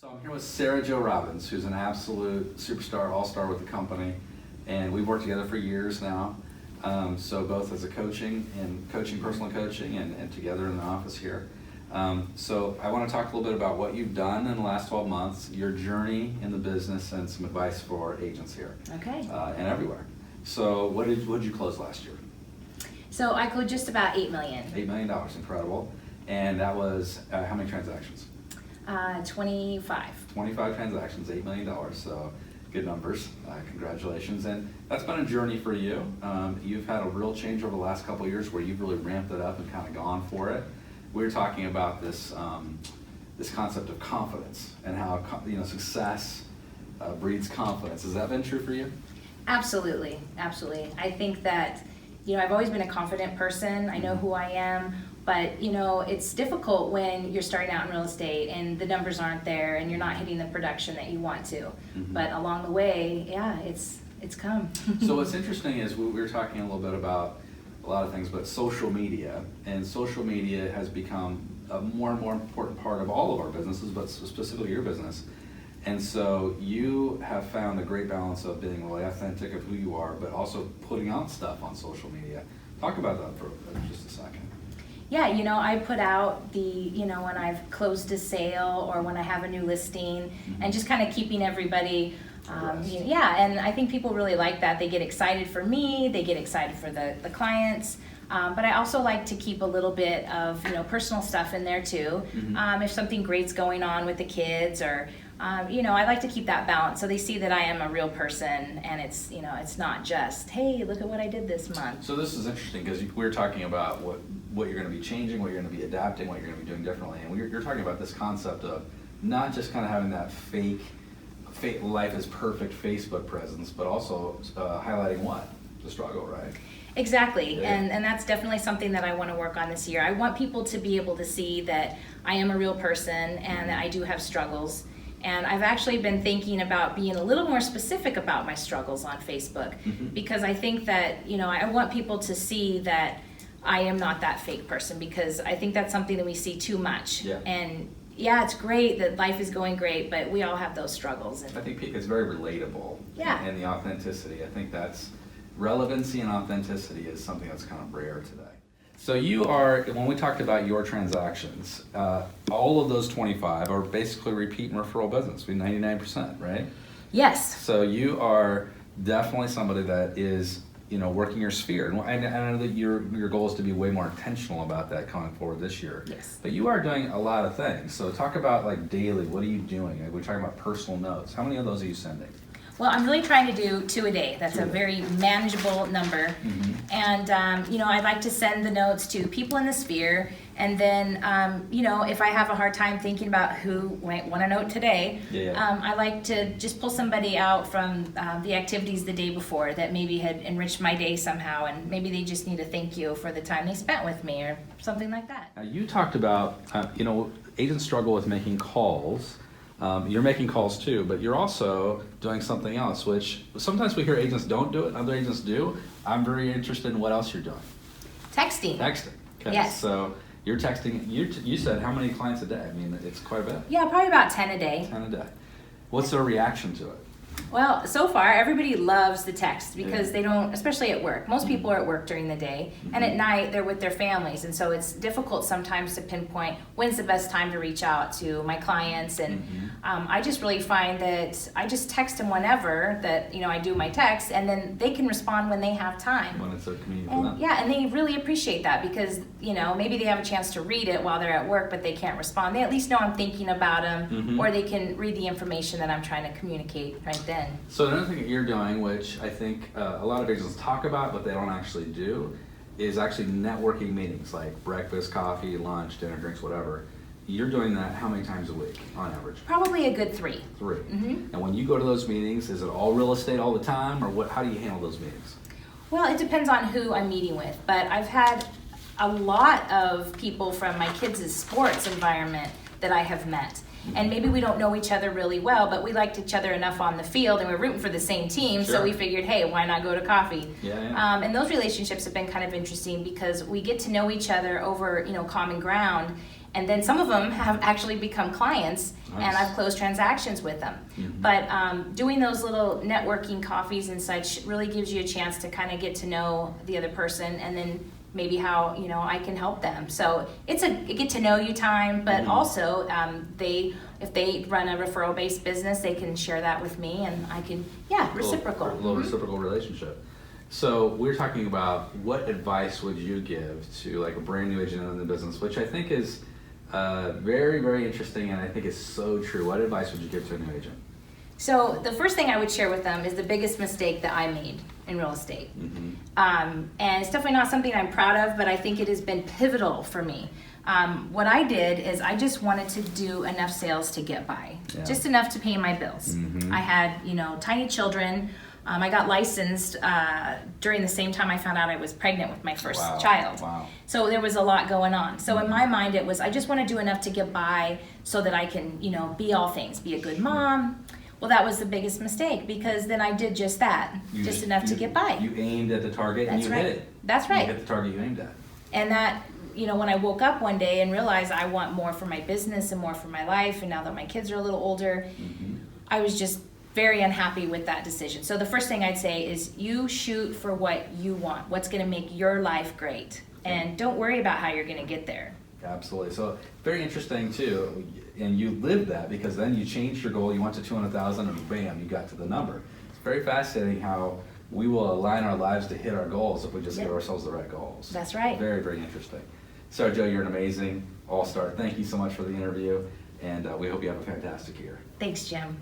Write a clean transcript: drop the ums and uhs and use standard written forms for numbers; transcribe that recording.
So I'm here with Sara Jo Robbins, who's an absolute superstar, all-star with the company, and we've worked together for years now. So both as a coaching, personal coaching, and together in the office here. So I want to talk a little bit about what you've done in the last 12 months, your journey in the business, and some advice for agents here. Okay. And everywhere. So what did you close last year? So I closed just about $8 million. $8 million, incredible. And that was how many transactions? 25. 25 transactions, $8 million, so good numbers. Congratulations. And that's been a journey for you. You've had a real change over the last couple of years where you've really ramped it up and kind of gone for it. We were talking about this this concept of confidence and how success breeds confidence. Has that been true for you? Absolutely, absolutely. I think that I've always been a confident person. I know who I am, but it's difficult when you're starting out in real estate and the numbers aren't there and you're not hitting the production that you want to. Mm-hmm. But along the way, yeah, it's come. So what's interesting is we were talking a little bit about a lot of things, but social media, and social media has become a more and more important part of all of our businesses, but specifically your business. And so you have found a great balance of being really authentic of who you are, but also putting out stuff on social media. Talk about that for just a second. Yeah, I put out when I've closed a sale or when I have a new listing, and just kind of keeping everybody, and I think people really like that. They get excited for me, they get excited for the clients, but I also like to keep a little bit of personal stuff in there too. If something great's going on with the kids or I like to keep that balance so they see that I am a real person and it's not just, hey, look at what I did this month. So this is interesting because we were talking about what you're going to be changing, what you're going to be adapting, what you're going to be doing differently. And you're talking about this concept of not just kind of having that fake life is perfect Facebook presence, but also highlighting what? The struggle, right? Exactly, Yeah. and that's definitely something that I want to work on this year. I want people to be able to see that I am a real person and that I do have struggles. And I've actually been thinking about being a little more specific about my struggles on Facebook, because I think that, I want people to see that I am not that fake person, because I think that's something that we see too much. Yeah. And yeah, it's great that life is going great, but we all have those struggles. I think it's very relatable. Yeah. And the authenticity. I think that's relevancy and authenticity is something that's kind of rare today. So when we talked about your transactions, all of those 25 are basically repeat and referral business, 99%, right? Yes. So you are definitely somebody that is, working your sphere. And I know that your goal is to be way more intentional about that coming forward this year. Yes. But you are doing a lot of things. So talk about like daily, what are you doing? We're talking about personal notes. How many of those are you sending? Well, I'm really trying to do 2 a day. That's a very manageable number. And, I like to send the notes to people in the sphere. And then, if I have a hard time thinking about who might want a note today, I like to just pull somebody out from the activities the day before that maybe had enriched my day somehow. And maybe they just need a thank you for the time they spent with me or something like that. Now you talked about, agents struggle with making calls. You're making calls too, but you're also doing something else, which sometimes we hear agents don't do it, other agents do. I'm very interested in what else you're doing. Texting. Texting. Okay. Yes. So you're texting, you said how many clients a day? I mean, it's quite a bit. Yeah, probably about 10 a day. 10 a day. What's their reaction to it? Well, so far, everybody loves the text because they don't, especially at work. Most people are at work during the day, and at night they're with their families, and so it's difficult sometimes to pinpoint when's the best time to reach out to my clients. And I just really find that I just text them whenever that I do my text, and then they can respond when they have time. When it's convenient for them. Yeah, and they really appreciate that because maybe they have a chance to read it while they're at work, but they can't respond. They at least know I'm thinking about them, or they can read the information that I'm trying to communicate right then. So another thing that you're doing, which I think a lot of agents talk about but they don't actually do, is actually networking meetings like breakfast, coffee, lunch, dinner, drinks, whatever. You're doing that how many times a week on average? Probably a good 3. 3. And when you go to those meetings, is it all real estate all the time, or how do you handle those meetings? Well, it depends on who I'm meeting with, but I've had a lot of people from my kids' sports environment that I have met. And maybe we don't know each other really well, but we liked each other enough on the field and we're rooting for the same team, so we figured, hey, why not go to coffee? And those relationships have been kind of interesting because we get to know each other over, common ground. And then some of them have actually become clients, and Nice. I've closed transactions with them. Mhm. But doing those little networking coffees and such really gives you a chance to kind of get to know the other person, and then maybe how, you know, I can help them. So it's a get to know you time, but Mhm. also if they run a referral based business, they can share that with me, and I can, reciprocal. A little Mhm. reciprocal relationship. So we're talking about what advice would you give to like a brand new agent in the business, which I think is very, very interesting, and I think is so true. What advice would you give to a new agent? So the first thing I would share with them is the biggest mistake that I made in real estate. Mm-hmm. And it's definitely not something I'm proud of, but I think it has been pivotal for me. What I did is I just wanted to do enough sales to get by, Yeah. just enough to pay my bills. Mhm. I had, tiny children. I got licensed during the same time I found out I was pregnant with my first Wow. child. Wow. So there was a lot going on. So in my mind, it was, I just want to do enough to get by so that I can, be all things, be a good mom. Well, that was the biggest mistake, because then I did just that, just enough to get by. You aimed at the target and That's you right. hit it. That's right. You hit the target you aimed at. And that, when I woke up one day and realized I want more for my business and more for my life, and now that my kids are a little older, Mm-hmm. I was just very unhappy with that decision. So the first thing I'd say is you shoot for what you want, what's going to make your life great, and don't worry about how you're going to get there. Absolutely. So very interesting too, and you lived that, because then you changed your goal. You went to 200,000, and bam, you got to the number. It's very fascinating how we will align our lives to hit our goals if we just give ourselves the right goals. That's right. Very, very interesting. Sara Jo, you're an amazing all-star. Thank you so much for the interview, and we hope you have a fantastic year. Thanks, Jim.